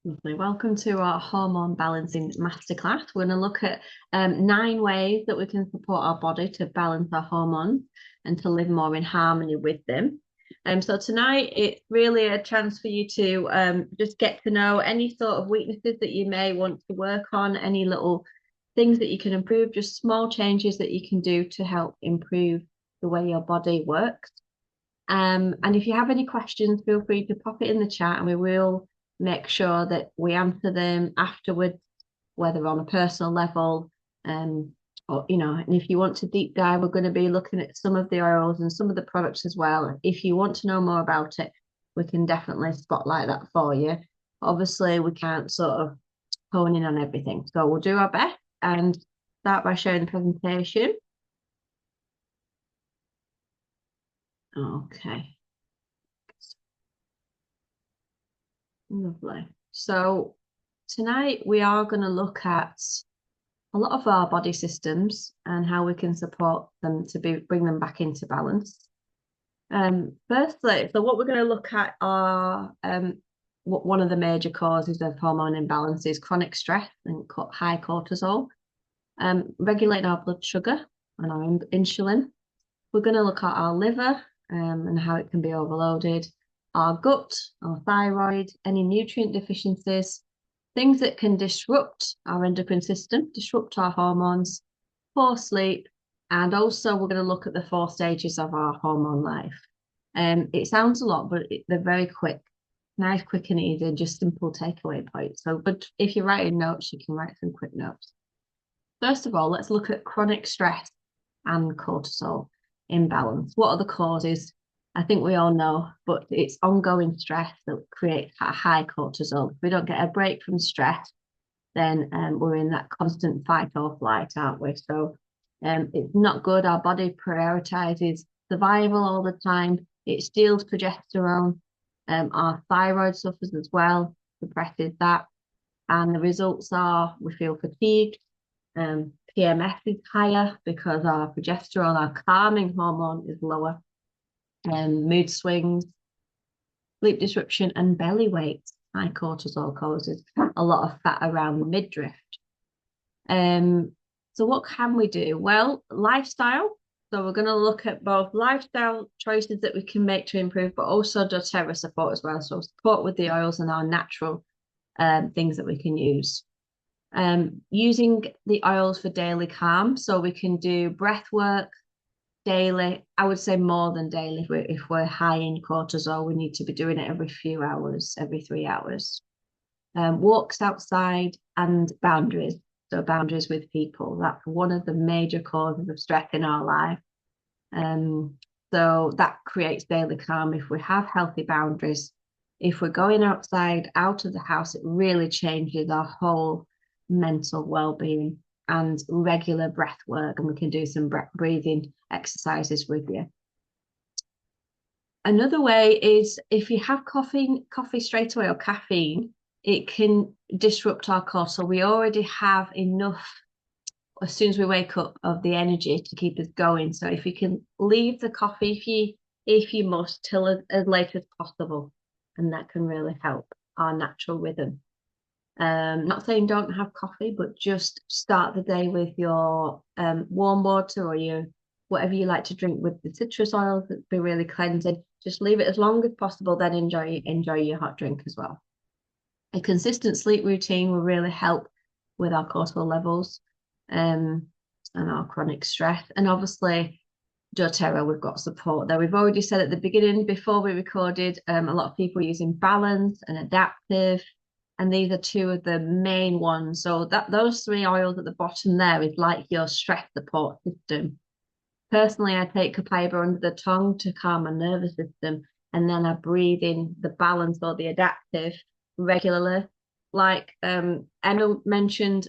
Lovely. Welcome to our hormone balancing masterclass. We're going to look at 9 ways that we can support our body to balance our hormones and to live more in harmony with them. So tonight it's really a chance for you to just get to know any sort of weaknesses that you may want to work on, any little things that you can improve, just small changes that you can do to help improve the way your body works. And if you have any questions, feel free to pop it in the chat and we will make sure that we answer them afterwards, whether on a personal level, or and if you want to deep dive, we're going to be looking at some of the oils and some of the products as well. If you want to know more about it, we can definitely spotlight that for you. Obviously, we can't sort of hone in on everything. So we'll do our best and start by showing the presentation. Okay. Lovely. So tonight we are going to look at a lot of our body systems and how we can support them to bring them back into balance. Firstly, so what we're going to look at are what one of the major causes of hormone imbalance is chronic stress and high cortisol, regulating our blood sugar and our insulin. We're going to look at our liver and how it can be overloaded, our gut, our thyroid, any nutrient deficiencies, things that can disrupt our endocrine system, disrupt our hormones, poor sleep, and also we're going to look at the 4 stages of our hormone life. It sounds a lot, but they're very quick, nice, quick and easy, just simple takeaway points. So, but if you're writing notes, you can write some quick notes. First of all, let's look at chronic stress and cortisol imbalance. What are the causes? I think we all know, but it's ongoing stress that creates a high cortisol. If we don't get a break from stress, then we're in that constant fight or flight, aren't we? So it's not good. Our body prioritizes survival all the time. It steals progesterone. Our thyroid suffers as well, suppresses that. And the results are we feel fatigued. PMS is higher because our progesterone, our calming hormone, is lower. Mood swings, sleep disruption, and belly weight. High cortisol causes a lot of fat around the midriff. So what can we do? Well, lifestyle. So we're going to look at both lifestyle choices that we can make to improve, but also doTERRA support as well. So support with the oils and our natural things that we can use. Using the oils for daily calm. So we can do breath work daily. I would say more than daily. If we're high in cortisol, we need to be doing it every few hours, every 3 hours. Walks outside and boundaries. So boundaries with people. That's one of the major causes of stress in our life. So that creates daily calm if we have healthy boundaries. If we're going outside, out of the house, it really changes our whole mental well-being and regular breath work. And we can do some breathing exercises with you. Another way is if you have coffee straight away or caffeine, it can disrupt our cortisol. We already have enough as soon as we wake up of the energy to keep us going. So if you can leave the coffee, if you must, till as late as possible, and that can really help our natural rhythm. Not saying don't have coffee, but just start the day with your warm water or your whatever you like to drink with the citrus oils that be really cleansing. Just leave it as long as possible, then enjoy your hot drink as well. A consistent sleep routine will really help with our cortisol levels and our chronic stress. And obviously, doTERRA, we've got support there. We've already said at the beginning, before we recorded, a lot of people using balance and adaptive, and these are two of the main ones. So those 3 oils at the bottom there is like your stress support system. Personally, I take copaiba under the tongue to calm my nervous system, and then I breathe in the balance or the adaptive regularly. Like Emma mentioned,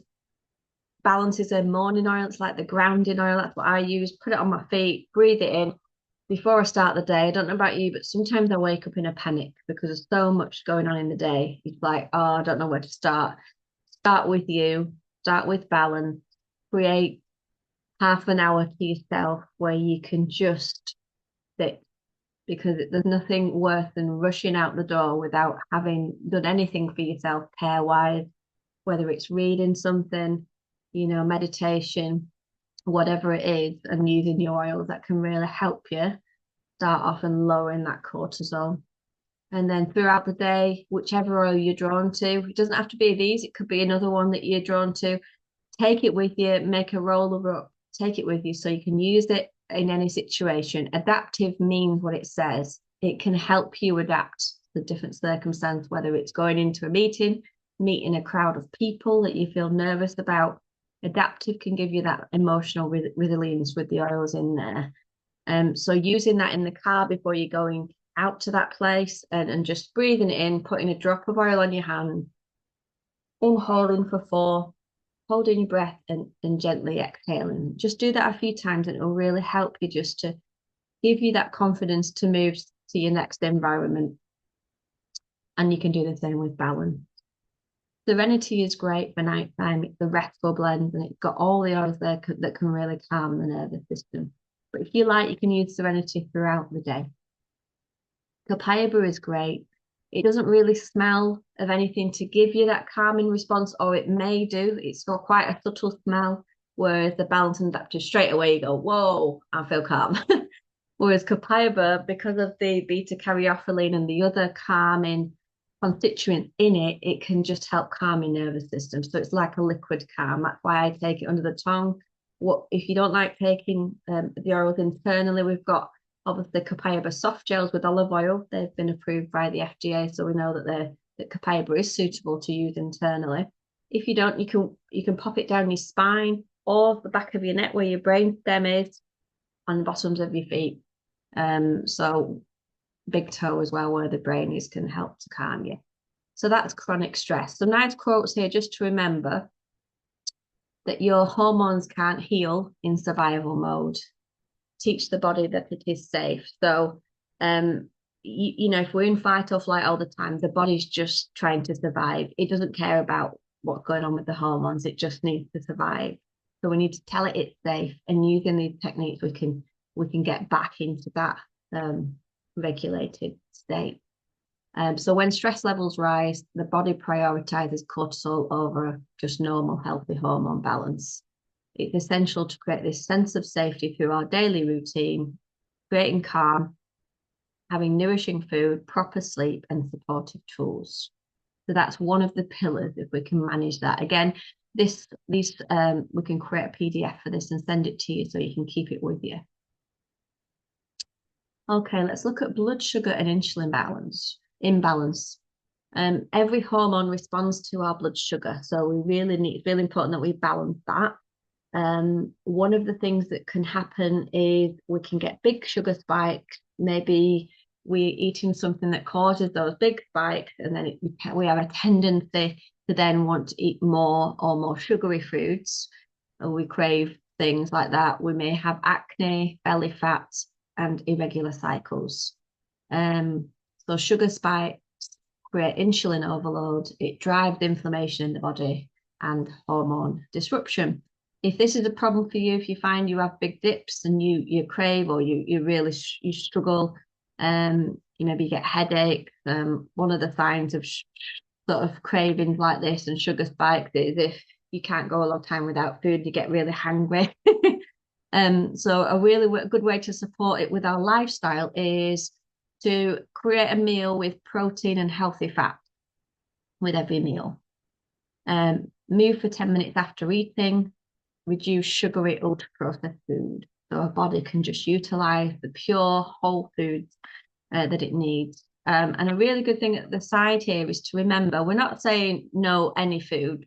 balance is a morning oil. It's like the grounding oil. That's what I use. Put it on my feet, breathe it in before I start the day. I don't know about you, but sometimes I wake up in a panic because there's so much going on in the day. It's like, oh, I don't know where to start. Start with you, start with balance, create half an hour to yourself where you can just sit because there's nothing worse than rushing out the door without having done anything for yourself care-wise, whether it's reading something, meditation, whatever it is, and using your oils that can really help you start off and lowering that cortisol. And then throughout the day, whichever oil you're drawn to, it doesn't have to be these, it could be another one that you're drawn to. Take it with you, make a roller up, take it with you so you can use it in any situation. Adaptive means what it says. It can help you adapt to different circumstances, whether it's going into a meeting, meeting a crowd of people that you feel nervous about. Adaptive can give you that emotional resilience with the oils in there. So using that in the car before you're going out to that place and just breathing it in, putting a drop of oil on your hand, inhaling for 4, holding your breath and gently exhaling. Just do that a few times and it will really help you just to give you that confidence to move to your next environment. And you can do the same with balance. Serenity is great for nighttime. It's a restful blend and it's got all the oils there that can really calm the nervous system. But if you like, you can use Serenity throughout the day. Copaiba is great. It doesn't really smell of anything to give you that calming response, or it may do. It's got quite a subtle smell, whereas the balance and adaptive straight away you go, whoa, I feel calm. Whereas copaiba, because of the beta caryophyllene and the other calming constituents in it, it can just help calm your nervous system. So it's like a liquid calm. That's why I take it under the tongue. What if you don't like taking the oils internally? We've got obviously copaiba soft gels with olive oil. They've been approved by the FDA, so we know that copaiba is suitable to use internally. If you don't, you can pop it down your spine or the back of your neck where your brain stem is, on the bottoms of your feet. So big toe as well, where the brain is, can help to calm you. So that's chronic stress. Some nice quotes here just to remember that your hormones can't heal in survival mode. Teach the body that it is safe. So, if we're in fight or flight all the time, the body's just trying to survive. It doesn't care about what's going on with the hormones. It just needs to survive. So we need to tell it it's safe, and using these techniques, we can get back into that regulated state. So when stress levels rise, the body prioritizes cortisol over just normal healthy hormone balance. It's essential to create this sense of safety through our daily routine, creating calm, having nourishing food, proper sleep, and supportive tools. So that's one of the pillars if we can manage that. Again, we can create a PDF for this and send it to you so you can keep it with you. Okay, let's look at blood sugar and insulin imbalance. Every hormone responds to our blood sugar, so it's really important that we balance that. One of the things that can happen is we can get big sugar spikes. Maybe we're eating something that causes those big spikes, and then we have a tendency to then want to eat more or more sugary foods. Or we crave things like that. We may have acne, belly fat, and irregular cycles. So sugar spikes create insulin overload. It drives inflammation in the body and hormone disruption. If this is a problem for you, if you find you have big dips and you crave, or you really you struggle, maybe you get headaches. One of the signs of sort of cravings like this and sugar spikes is if you can't go a long time without food, you get really hungry. So a really good way to support it with our lifestyle is to create a meal with protein and healthy fat with every meal. Move for 10 minutes after eating. Reduce sugary ultra-processed food, so our body can just utilize the pure whole foods that it needs. And a really good thing at the side here is to remember, we're not saying no any food.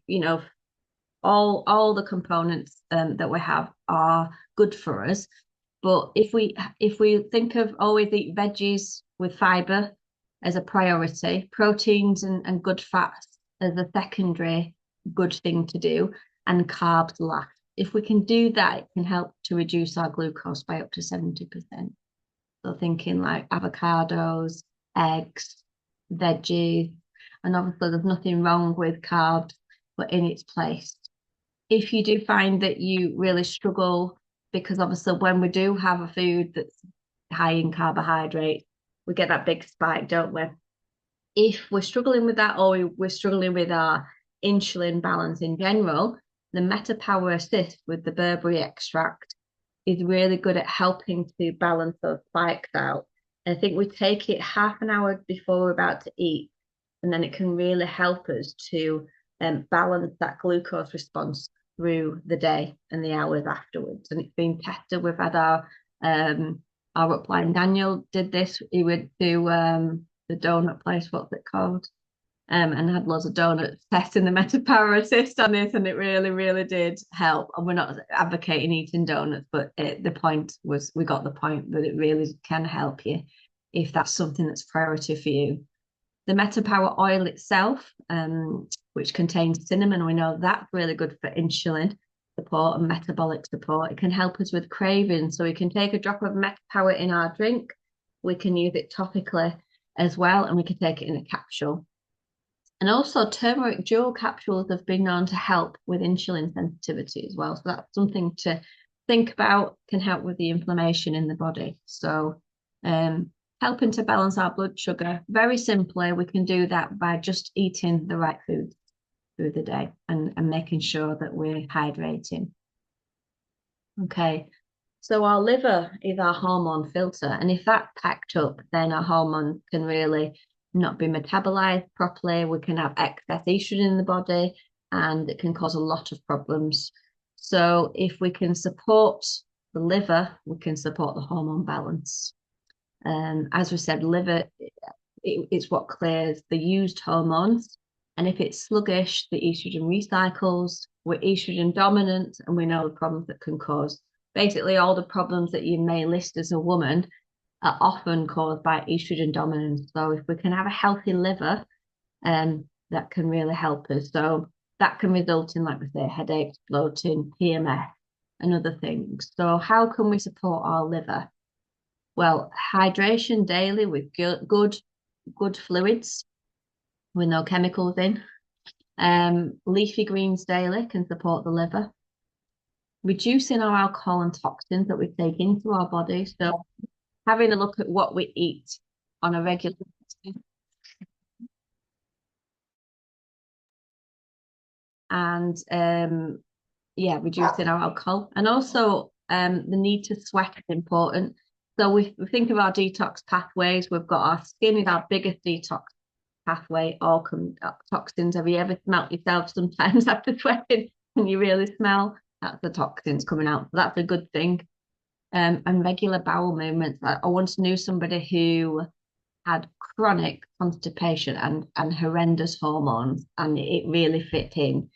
All the components that we have are good for us. But if we think of always eat veggies with fiber as a priority, proteins and good fats as a secondary good thing to do, and carbs last. If we can do that, it can help to reduce our glucose by up to 70%. So thinking like avocados, eggs, veggies, and obviously there's nothing wrong with carbs, but in its place. If you do find that you really struggle, because obviously when we do have a food that's high in carbohydrate, we get that big spike, don't we? If we're struggling with that, or we're struggling with our insulin balance in general, the Meta Power Assist with the berberry extract is really good at helping to balance those spikes out. I think we take it half an hour before we're about to eat, and then it can really help us to balance that glucose response through the day and the hours afterwards. And it's been tested. We've had our upline Daniel did this. He would do the donut place, what's it called? And had loads of donuts testing the Meta Power Assist on this, and it really, really did help. And we're not advocating eating donuts, but the point was, we got the point that it really can help you if that's something that's priority for you. The Meta Power oil itself, which contains cinnamon, we know that's really good for insulin support and metabolic support. It can help us with cravings, so we can take a drop of Meta Power in our drink. We can use it topically as well, and we can take it in a capsule. And also turmeric jewel capsules have been known to help with insulin sensitivity as well. So that's something to think about, can help with the inflammation in the body. So helping to balance our blood sugar, very simply, we can do that by just eating the right foods through the day and making sure that we're hydrating. Okay, so our liver is our hormone filter. And if that's packed up, then our hormones can really not be metabolized properly. We can have excess estrogen in the body, and it can cause a lot of problems. So if we can support the liver, we can support the hormone balance. As we said, liver, it's what clears the used hormones. And if it's sluggish, the estrogen recycles. We're estrogen dominant, and we know the problems that can cause. Basically, all the problems that you may list as a woman are often caused by estrogen dominance. So if we can have a healthy liver, that can really help us. So that can result in, like we say, headaches, bloating, PMS, and other things. So how can we support our liver? Well, hydration daily with good fluids with no chemicals in. Leafy greens daily can support the liver. Reducing our alcohol and toxins that we take into our body. So having a look at what we eat on a regular basis. And reducing our alcohol. And also the need to sweat is important. So we think of our detox pathways. We've got our skin is our biggest detox pathway, all toxins. Have you ever smelt yourself sometimes after sweating and you really smell? That's the toxins coming out. So that's a good thing. And regular bowel movements. I once knew somebody who had chronic constipation and horrendous hormones, and it really fit in.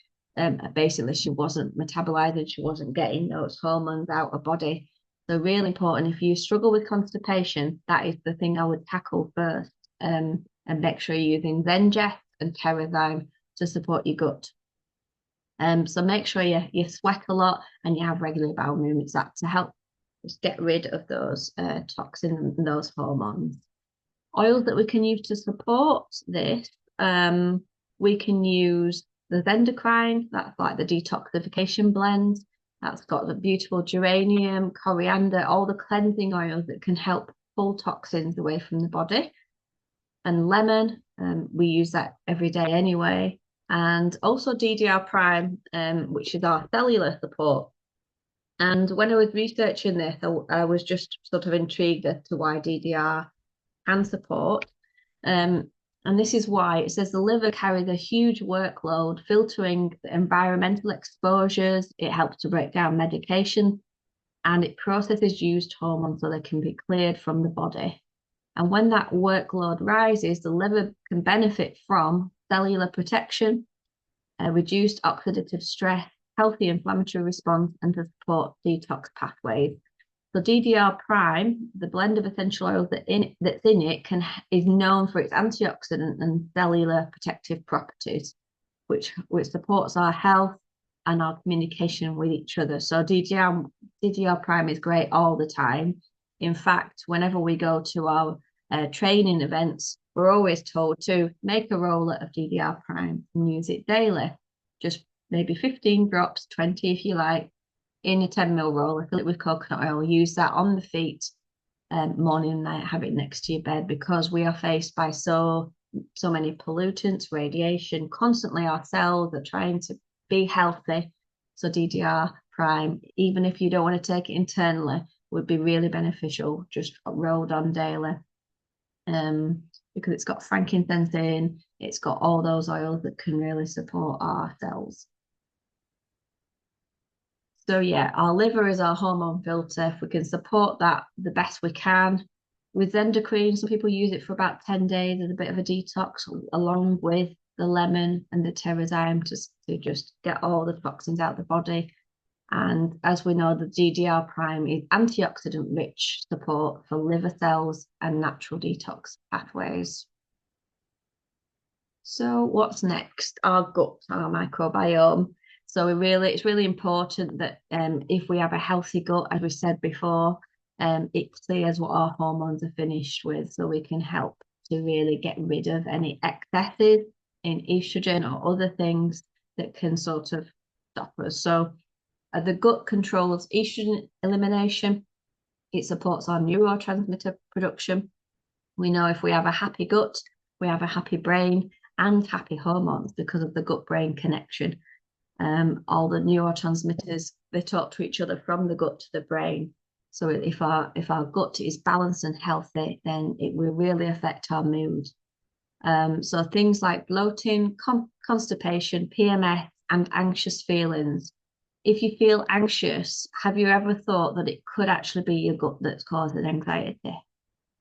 Basically, she wasn't metabolizing, she wasn't getting those hormones out of body. So really important, if you struggle with constipation, that is the thing I would tackle first. And make sure you're using Zengest and Terrazyme to support your gut. So make sure you sweat a lot and you have regular bowel movements, that to help just get rid of those toxins and those hormones. Oils that we can use to support this, we can use the endocrine, that's like the detoxification blend. That's got the beautiful geranium, coriander, all the cleansing oils that can help pull toxins away from the body. And lemon, we use that every day anyway. And also DDR prime, which is our cellular support. And when I was researching this, I was just sort of intrigued as to why DDR can support. And this is why it says the liver carries a huge workload filtering the environmental exposures. It helps to break down medication, and it processes used hormones so they can be cleared from the body. And when that workload rises, the liver can benefit from cellular protection, reduced oxidative stress, healthy inflammatory response, and to support detox pathways. So DDR prime, the blend of essential oils that's in it is known for its antioxidant and cellular protective properties, which supports our health and our communication with each other. So DDR prime is great all the time. In fact, whenever we go to our training events, we're always told to make a roller of DDR prime and use it daily. Just maybe 15 drops, 20 if you like, in a 10 ml roller, fill it with coconut oil, use that on the feet morning and night, have it next to your bed, because we are faced by so many pollutants, radiation, constantly. Our cells are trying to be healthy. So DDR prime, even if you don't want to take it internally, would be really beneficial, just rolled on daily. Because it's got frankincense in, it's got all those oils that can really support our cells. So yeah, our liver is our hormone filter. If we can support that the best we can. With endocrine, some people use it for about 10 days as a bit of a detox, along with the lemon and the pterozyme to just get all the toxins out of the body. And as we know, the DDR prime is antioxidant rich support for liver cells and natural detox pathways. So what's next? Our gut, our microbiome. So it's really important that if we have a healthy gut, as we said before, it clears what our hormones are finished with, so we can help to really get rid of any excesses in estrogen or other things that can sort of stop us. So the gut controls estrogen elimination. It supports our neurotransmitter production. We know if we have a happy gut, we have a happy brain and happy hormones because of the gut-brain connection. All the neurotransmitters, they talk to each other from the gut to the brain. So if our gut is balanced and healthy, then it will really affect our mood. So things like bloating, constipation, PMS, and anxious feelings. If you feel anxious, have you ever thought that it could actually be your gut that's causing anxiety?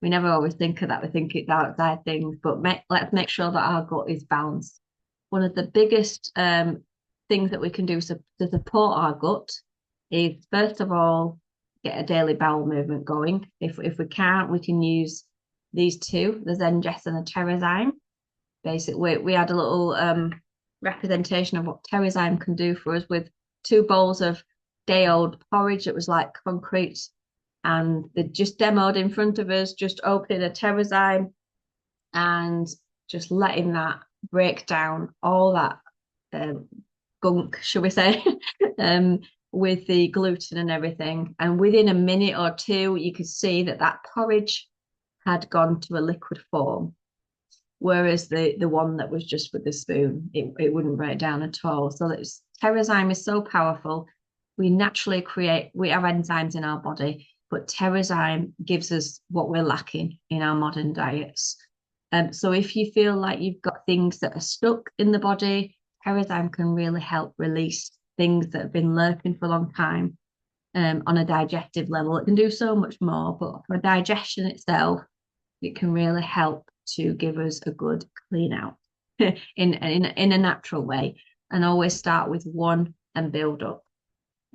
We never always think of that. We think it's outside things, but let's make sure that our gut is balanced. One of the biggest things that we can do to support our gut is, first of all, get a daily bowel movement going. If we can't, we can use these two, the Zengest and the Pterozyme. Basically, we had a little representation of what Pterozyme can do for us with 2 bowls of day-old porridge that was like concrete, and they just demoed in front of us, just opening a Pterozyme and just letting that break down all that gunk, should we say, with the gluten and everything. And within a minute or two, you could see that porridge had gone to a liquid form. Whereas the one that was just with the spoon, it wouldn't break down at all. So Pterozyme is so powerful. We naturally we have enzymes in our body, but Pterozyme gives us what we're lacking in our modern diets. So if you feel like you've got things that are stuck in the body, Pterozyme can really help release things that have been lurking for a long time on a digestive level. It can do so much more, but for digestion itself, it can really help to give us a good clean out in a natural way, and always start with one and build up.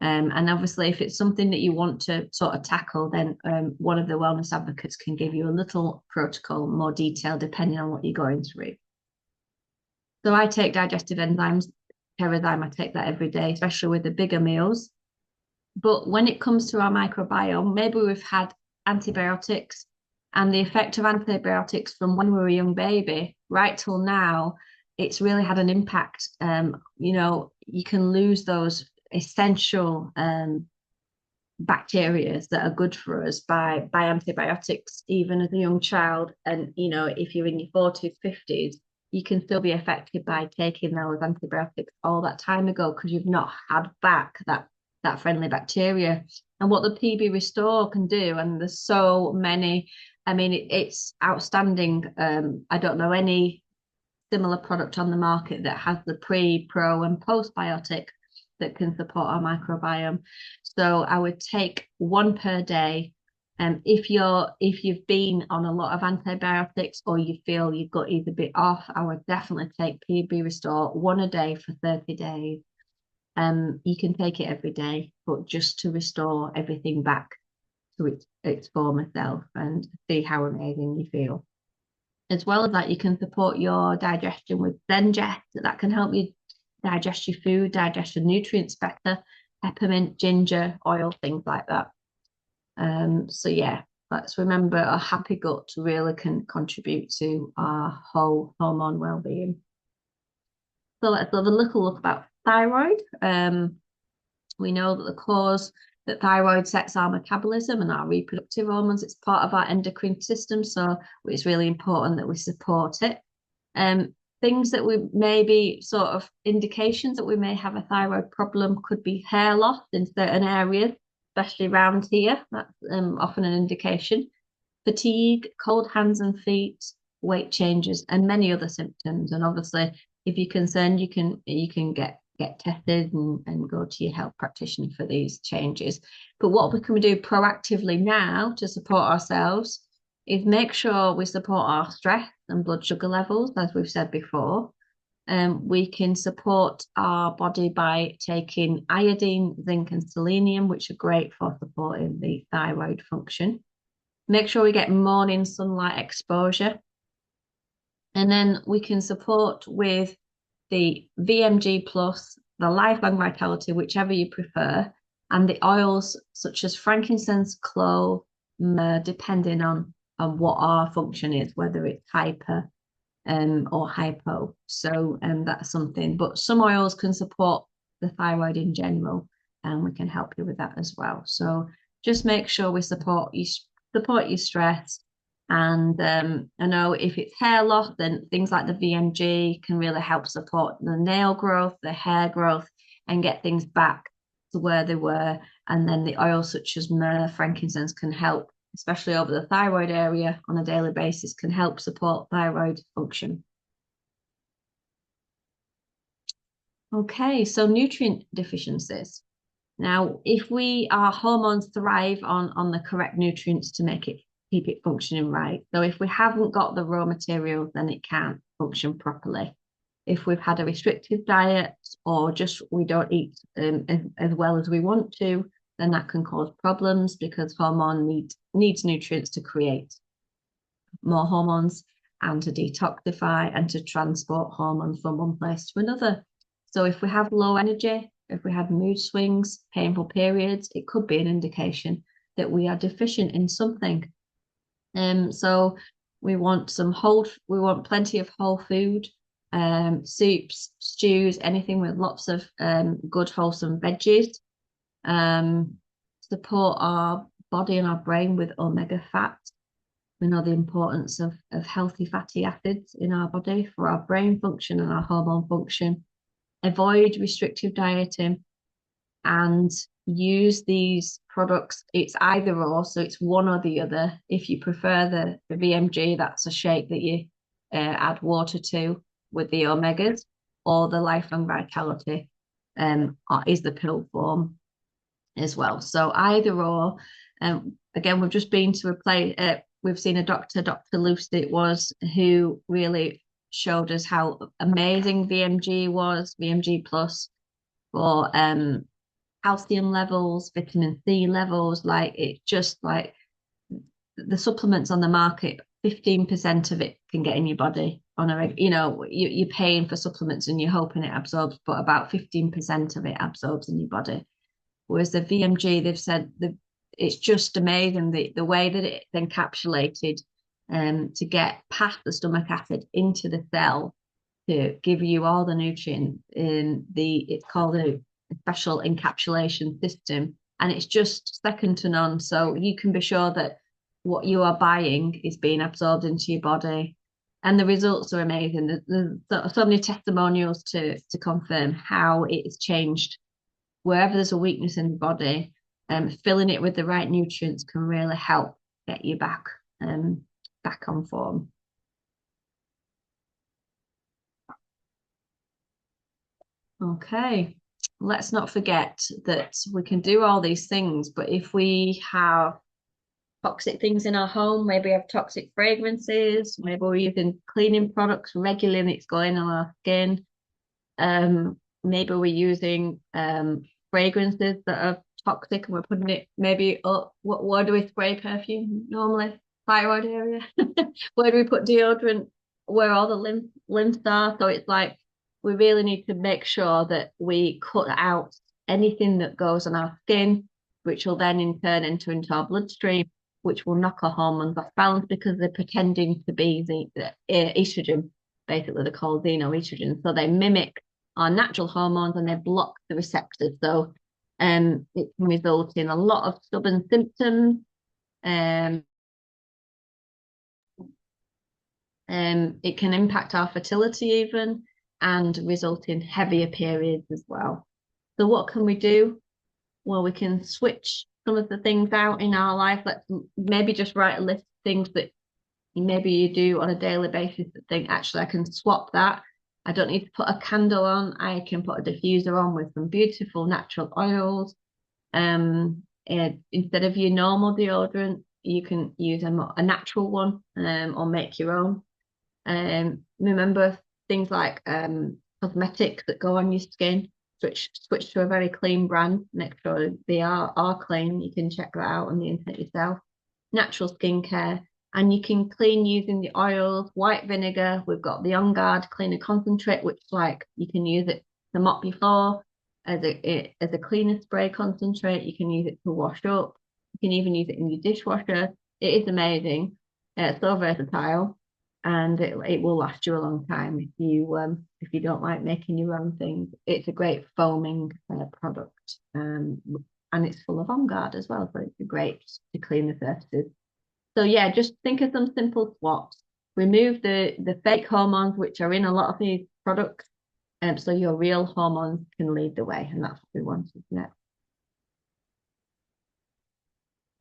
And obviously, if it's something that you want to sort of tackle, then one of the wellness advocates can give you a little protocol, more detailed, depending on what you're going through. So I take digestive enzymes, Pterozyme, I take that every day, especially with the bigger meals. But when it comes to our microbiome, maybe we've had antibiotics, and the effect of antibiotics from when we were a young baby right till now, it's really had an impact. You can lose those essential bacteria that are good for us by antibiotics, even as a young child. And, if you're in your 40s, 50s, you can still be affected by taking those antibiotics all that time ago because you've not had back that friendly bacteria. And what the PB Restore can do, and there's so many, I mean, it's outstanding. I don't know any similar product on the market that has the pre, pro, and postbiotic that can support our microbiome. So I would take one per day. If you've been on a lot of antibiotics or you feel your gut is a bit off, I would definitely take PB Restore, one a day for 30 days. You can take it every day, but just to restore everything back to its former self and see how amazing you feel. As well as that, you can support your digestion with Zengest. That can help you digest your food, digest your nutrients better, peppermint, ginger, oil, things like that. So yeah, let's remember a happy gut really can contribute to our whole hormone well-being. So let's have a little look about thyroid. We know that the cause The thyroid sets our metabolism and our reproductive hormones. It's part of our endocrine system, so it's really important that we support it. Things that we maybe sort of indications that we may have a thyroid problem could be hair loss in certain areas, especially around here. That's often an indication. Fatigue, cold hands and feet, weight changes, and many other symptoms. And obviously, if you're concerned, you can get tested and go to your health practitioner for these changes. But what we can do proactively now to support ourselves is make sure we support our stress and blood sugar levels, as we've said before. We can support our body by taking iodine, zinc, and selenium, which are great for supporting the thyroid function. Make sure we get morning sunlight exposure. And then we can support with the VMG plus, the lifelong vitality, whichever you prefer, and the oils such as frankincense, clove, myrrh, depending on what our function is, whether it's hyper or hypo. So that's something. But some oils can support the thyroid in general, and we can help you with that as well. So just make sure we support your stress. And I know if it's hair loss, then things like the VMG can really help support the nail growth, the hair growth, and get things back to where they were. And then the oils such as myrrh, frankincense can help, especially over the thyroid area on a daily basis, can help support thyroid function. Okay, so nutrient deficiencies. Now, if our hormones thrive on the correct nutrients to keep it functioning right. So if we haven't got the raw materials, then it can't function properly. If we've had a restrictive diet or just we don't eat as well as we want to, then that can cause problems because hormone needs nutrients to create more hormones and to detoxify and to transport hormones from one place to another. So if we have low energy, if we have mood swings, painful periods, it could be an indication that we are deficient in something. So we want plenty of whole food, soups, stews, anything with lots of good wholesome veggies. Support our body and our brain with omega fat. We know the importance of healthy fatty acids in our body for our brain function and our hormone function. Avoid restrictive dieting and use these products. It's either or, so it's one or the other. If you prefer the VMG, that's a shake that you add water to with the omegas, or the lifelong vitality is the pill form as well. So either or. Again, we've just been to we've seen a doctor, Dr. Lucy it was, who really showed us how amazing VMG plus for calcium levels, vitamin C levels. Like it's just like the supplements on the market, 15% of it can get in your body on you're paying for supplements and you're hoping it absorbs, but about 15% of it absorbs in your body. Whereas the VMG, they've said it's just amazing the way that it's encapsulated to get past the stomach acid into the cell to give you all the nutrients. It's called a special encapsulation system, and it's just second to none. So you can be sure that what you are buying is being absorbed into your body, and the results are amazing. There's so many testimonials to confirm how it's changed. Wherever there's a weakness in the body, filling it with the right nutrients can really help get you back on form. Okay, let's not forget that we can do all these things, but if we have toxic things in our home, maybe we have toxic fragrances, maybe we're using cleaning products regularly and it's going on our skin, maybe we're using fragrances that are toxic and we're putting it maybe up. Where do we spray perfume normally? Thyroid area. Where do we put deodorant? Where all the lymphs are. So it's like we really need to make sure that we cut out anything that goes on our skin, which will then in turn enter into our bloodstream, which will knock our hormones off balance because they're pretending to be the estrogen. Basically, they're called xenoestrogen. So they mimic our natural hormones and they block the receptors. So It can result in a lot of stubborn symptoms. Um, it can impact our fertility even and result in heavier periods as well. So what can we do? Well, we can switch some of the things out in our life. Let's maybe just write a list of things that maybe you do on a daily basis that think, actually, I can swap that. I don't need to put a candle on. I can put a diffuser on with some beautiful natural oils. Instead of your normal deodorant, you can use a natural one, or make your own. Remember things like cosmetics that go on your skin. Switch to a very clean brand. Make sure they are clean. You can check that out on the internet yourself. Natural skincare, and you can clean using the oils, white vinegar. We've got the On Guard cleaner concentrate, which like you can use it to mop your floor as a cleaner spray concentrate. You can use it to wash up. You can even use it in your dishwasher. It is amazing. It's so versatile, and it will last you a long time if you don't like making your own things. It's a great foaming product, and it's full of On Guard as well, so it's great to clean the surfaces. So yeah, just think of some simple swaps. Remove the fake hormones which are in a lot of these products, so your real hormones can lead the way, and that's what we want, isn't it?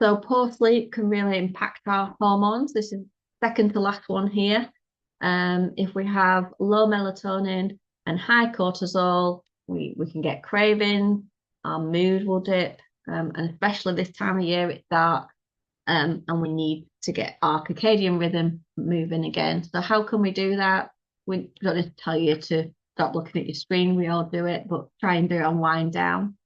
So poor sleep can really impact our hormones. This is second to last one here. If we have low melatonin and high cortisol, we can get cravings, our mood will dip, and especially this time of year, it's dark, and we need to get our circadian rhythm moving again. So how can we do that? We don't need to tell you to stop looking at your screen. We all do it, but try and do it on wind down.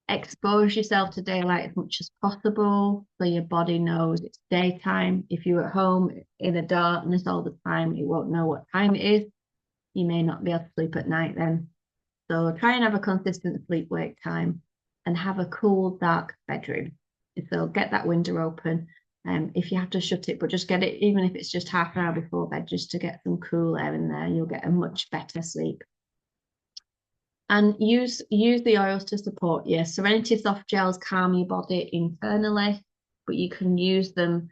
Expose yourself to daylight as much as possible so your body knows it's daytime. If you're at home in the darkness all the time, you won't know what time it is. You may not be able to sleep at night then. So try and have a consistent sleep-wake time and have a cool, dark bedroom. So get that window open. If you have to shut it, but just get it, even if it's just half an hour before bed, just to get some cool air in there, you'll get a much better sleep. And use the oils to support you. Serenity soft gels calm your body internally, but you can use them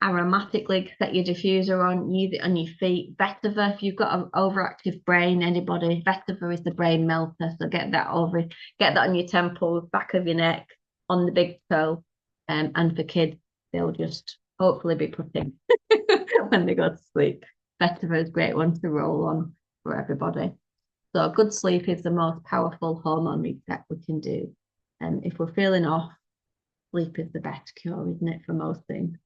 aromatically. Set your diffuser on, use it on your feet. Vetiver, if you've got an overactive brain, anybody, vetiver is the brain melter. So get that on your temples, back of your neck, on the big toe. And for kids, they'll just hopefully be putting when they go to sleep. Vetiver is a great one to roll on for everybody. So good sleep is the most powerful hormone reset we can do. And if we're feeling off, sleep is the best cure, isn't it, for most things?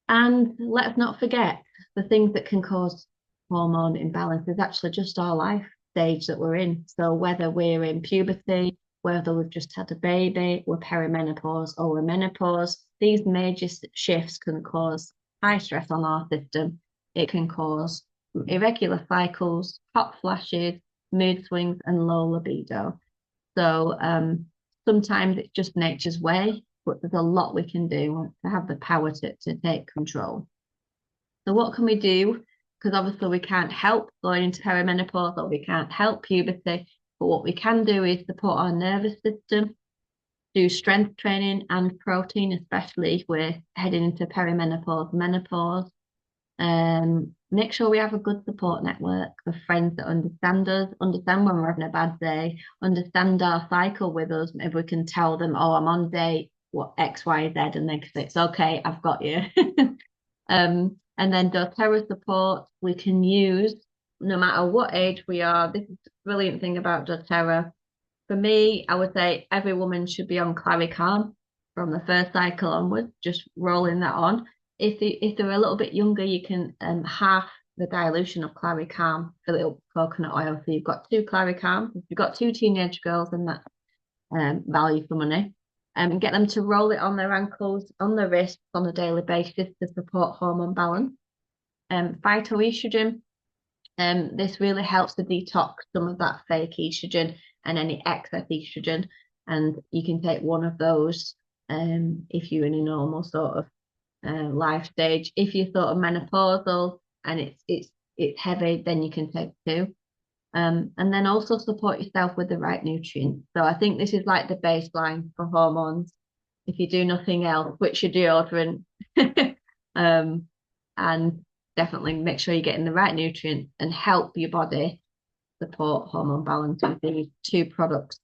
And let's not forget the things that can cause hormone imbalance is actually just our life stage that we're in. So whether we're in puberty, whether we've just had a baby, we're perimenopause or we're menopause, these major shifts can cause high stress on our system. It can cause irregular cycles, hot flashes, mood swings, and low libido. So sometimes it's just nature's way, but there's a lot we can do to have the power to take control. So what can we do? Because obviously we can't help going into perimenopause or we can't help puberty, but what we can do is support our nervous system, do strength training and protein, especially if we're heading into perimenopause, menopause. Make sure we have a good support network of friends that understand us, understand when we're having a bad day, understand our cycle with us. If we can tell them, oh, I'm on day what X, Y, Z, and they can say, it's okay, I've got you. And then doTERRA support we can use no matter what age we are. This is the brilliant thing about doTERRA. For me, I would say every woman should be on Claricalm from the first cycle onwards, just rolling that on. If they're a little bit younger, you can half the dilution of Claricalm, fill it up with coconut oil. So you've got 2 Claricalm. If you've got 2 teenage girls, then that's value for money. And get them to roll it on their ankles, on their wrists on a daily basis to support hormone balance. Phytoestrogen, this really helps to detox some of that fake estrogen and any excess estrogen. And you can take one of those if you're in a normal sort of life stage. If you're sort of menopausal and it's heavy, then you can take 2. And then also support yourself with the right nutrients. So I think this is like the baseline for hormones. If you do nothing else, switch your deodorant, um, and definitely make sure you're getting the right nutrients and help your body support hormone balance with these two products.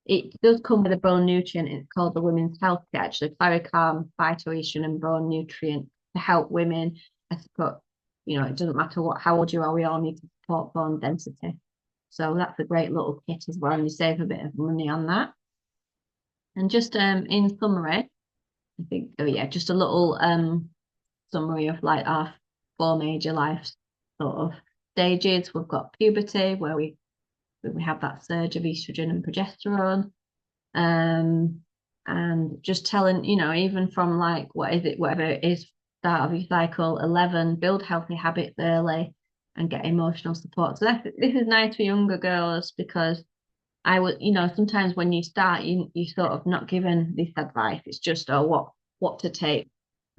It does come with a bone nutrient. It's called the Women's Health Kit, actually, Thyroid, phytoestrogen, and bone nutrient to help women. I support, it doesn't matter how old you are, we all need to support bone density. So that's a great little kit as well, and you save a bit of money on that. And just in summary, I think, just a little summary of like our four major life sort of stages. We've got puberty, where we have that surge of estrogen and progesterone. And just telling, even from like, whatever it is, start of your cycle, 11, build healthy habits early and get emotional support. So this is nice for younger girls, because I would, sometimes when you start, you sort of not given this advice. It's just, what to take,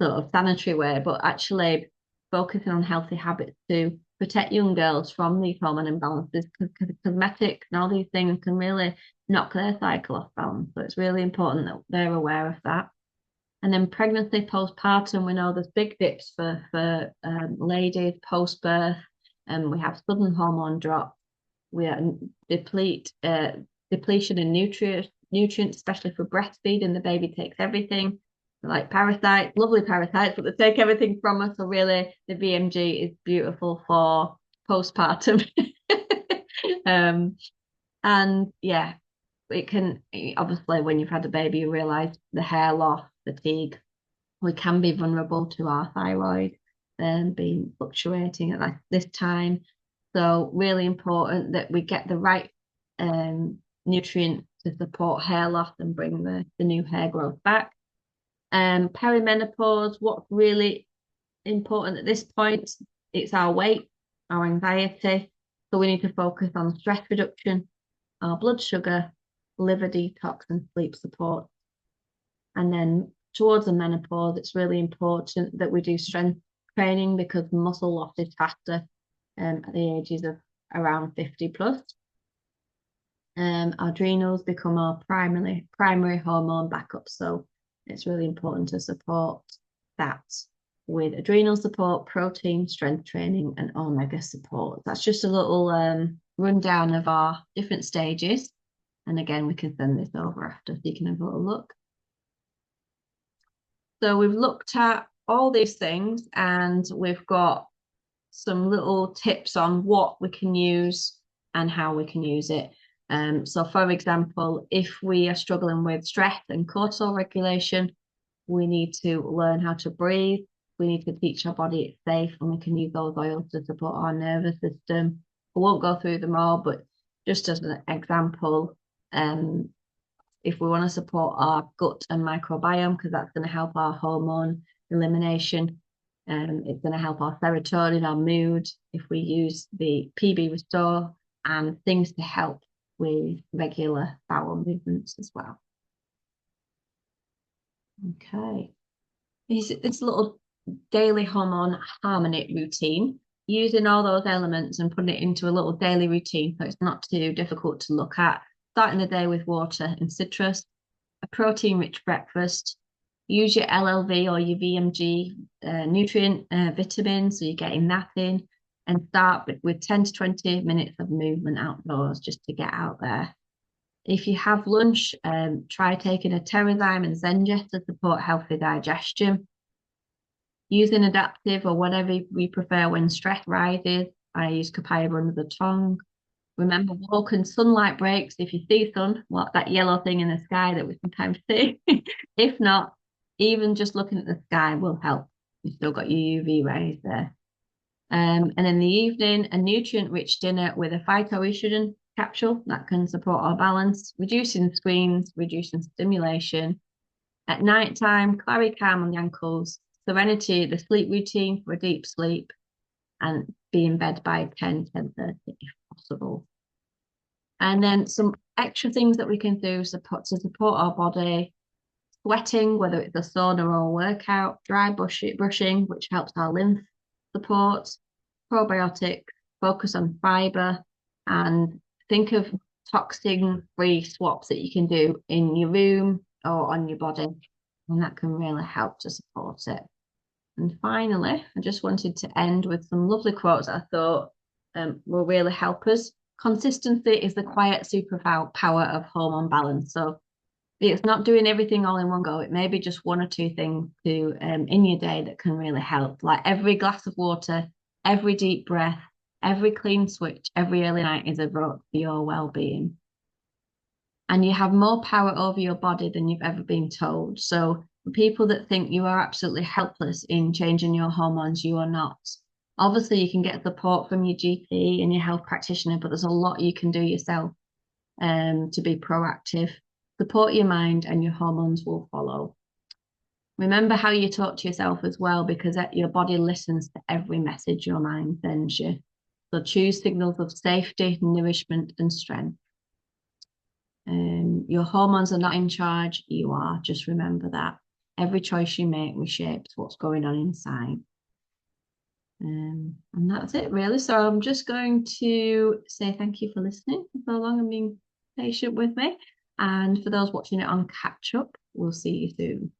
sort of sanitary way, but actually focusing on healthy habits to protect young girls from these hormone imbalances, because cosmetic and all these things can really knock their cycle off balance. So it's really important that they're aware of that. And then pregnancy, postpartum, we know there's big dips for ladies post-birth, and we have sudden hormone drop. We are depletion in nutrients, especially for breastfeeding. The baby takes everything, like parasites, lovely parasites, but they take everything from us. So really, the VMG is beautiful for postpartum. And yeah, it can, obviously, when you've had a baby, you realize the hair loss, fatigue. We can be vulnerable to our thyroid being fluctuating at this time. So really important that we get the right nutrients to support hair loss and bring the new hair growth back. Perimenopause, what's really important at this point, it's our weight, our anxiety. So we need to focus on stress reduction, our blood sugar, liver detox, and sleep support. And then towards the menopause, it's really important that we do strength training, because muscle loss is faster at the ages of around 50 plus. Our adrenals become our primary hormone backup. So it's really important to support that with adrenal support, protein, strength training, and omega support. That's just a little rundown of our different stages. And again, we can send this over after so you can have a little look. So we've looked at all these things, and we've got some little tips on what we can use and how we can use it. So for example, if we are struggling with stress and cortisol regulation, we need to learn how to breathe. We need to teach our body it's safe, and we can use those oils to support our nervous system. I won't go through them all, but just as an example, if we want to support our gut and microbiome, because that's going to help our hormone elimination, it's going to help our serotonin, our mood, if we use the PB Restore and things to help with regular bowel movements as well. Okay. This little daily hormone harmony routine, using all those elements and putting it into a little daily routine so it's not too difficult to look at. Starting the day with water and citrus, a protein-rich breakfast, use your LLV or your VMG nutrient vitamins, so you're getting that in, and start with 10 to 20 minutes of movement outdoors just to get out there. If you have lunch, try taking a Terrazyme and Zengest to support healthy digestion. Using adaptive or whatever we prefer when stress rises, I use Copaiba under the tongue. Remember, walk and sunlight breaks. If you see sun, what that yellow thing in the sky that we sometimes see. If not, even just looking at the sky will help. You've still got your UV rays there. And in the evening, a nutrient-rich dinner with a phytoestrogen capsule that can support our balance, reducing screens, reducing stimulation. At night time, clary calm on the ankles, serenity, the sleep routine for a deep sleep, and be in bed by 10:30 if possible. And then some extra things that we can do to support our body: sweating, whether it's a sauna or a workout, dry brushing, which helps our lymph support, probiotics, focus on fiber, And think of toxin-free swaps that you can do in your room or on your body, and that can really help to support it. And finally, I just wanted to end with some lovely quotes that I thought will really help us. Consistency is the quiet superpower of hormone balance. So it's not doing everything all in one go. It may be just one or two things to in your day that can really help. Like every glass of water, every deep breath, every clean switch, every early night is a vote for your well-being. And you have more power over your body than you've ever been told. So people that think you are absolutely helpless in changing your hormones, you are not. Obviously, you can get support from your GP and your health practitioner, but there's a lot you can do yourself to be proactive. Support your mind and your hormones will follow. Remember how you talk to yourself as well, because your body listens to every message your mind sends you. So choose signals of safety, nourishment, and strength. Your hormones are not in charge, you are. Just remember that. Every choice you make reshapes what's going on inside. And that's it, really. So I'm just going to say thank you for listening for so long and being patient with me. And for those watching it on catch up, we'll see you soon.